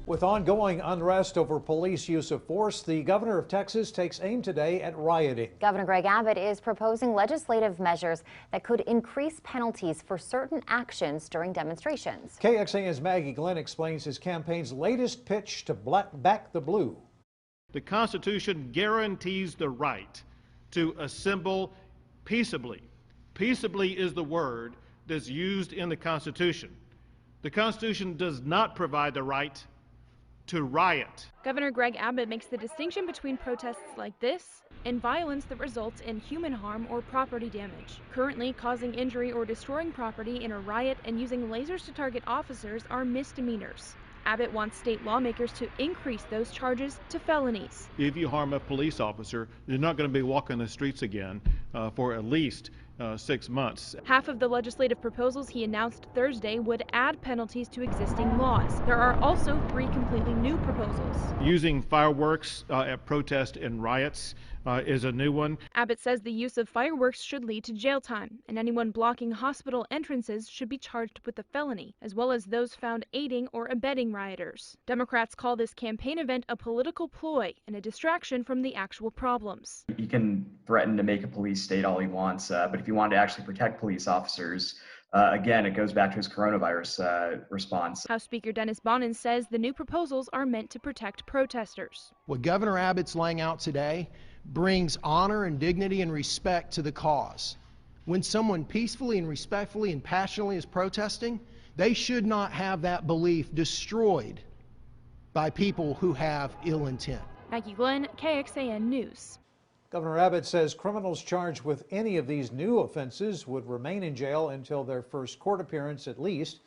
With ongoing unrest over police use of force, the governor of Texas takes aim today at rioting. Governor Greg Abbott is proposing legislative measures that could increase penalties for certain actions during demonstrations. KXAN's Maggie Glenn explains his campaign's latest pitch to back the blue. The Constitution guarantees the right to assemble peaceably. Peaceably is the word that's used in the Constitution. The Constitution does not provide the right to riot. Governor Greg Abbott makes the distinction between protests like this and violence that results in human harm or property damage. Currently, causing injury or destroying property in a riot and using lasers to target officers are misdemeanors. Abbott wants state lawmakers to increase those charges to felonies. If you harm a police officer, you're not going to be walking the streets again for at least 6 months. Half of the legislative proposals he announced Thursday would add penalties to existing laws. There are also 3 completely new proposals. Using fireworks at protests and riots is a new one. Abbott says the use of fireworks should lead to jail time, and anyone blocking hospital entrances should be charged with a felony, as well as those found aiding or abetting rioters. Democrats call this campaign event a political ploy and a distraction from the actual problems. He can threaten to make a police state all he wants, but if you want to actually protect police officers, again, it goes back to his coronavirus response. House Speaker Dennis Bonnen says the new proposals are meant to protect protesters. What Governor Abbott's laying out today brings honor and dignity and respect to the cause. When someone peacefully and respectfully and passionately is protesting, they should not have that belief destroyed by people who have ill intent. Maggie Glenn, KXAN News. Governor Abbott says criminals charged with any of these new offenses would remain in jail until their first court appearance at least.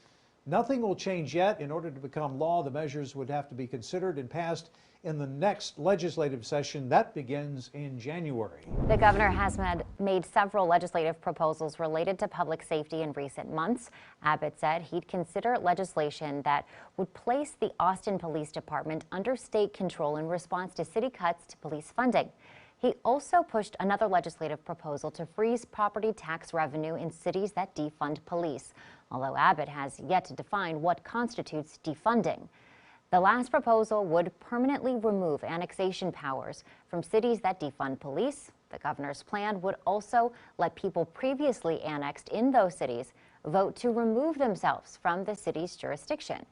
Nothing will change yet. In order to become law, the measures would have to be considered and passed in the next legislative session that begins in January. The governor has made several legislative proposals related to public safety in recent months. Abbott said he'd consider legislation that would place the Austin Police Department under state control in response to city cuts to police funding. He also pushed another legislative proposal to freeze property tax revenue in cities that defund police, although Abbott has yet to define what constitutes defunding. The last proposal would permanently remove annexation powers from cities that defund police. The governor's plan would also let people previously annexed in those cities vote to remove themselves from the city's jurisdiction.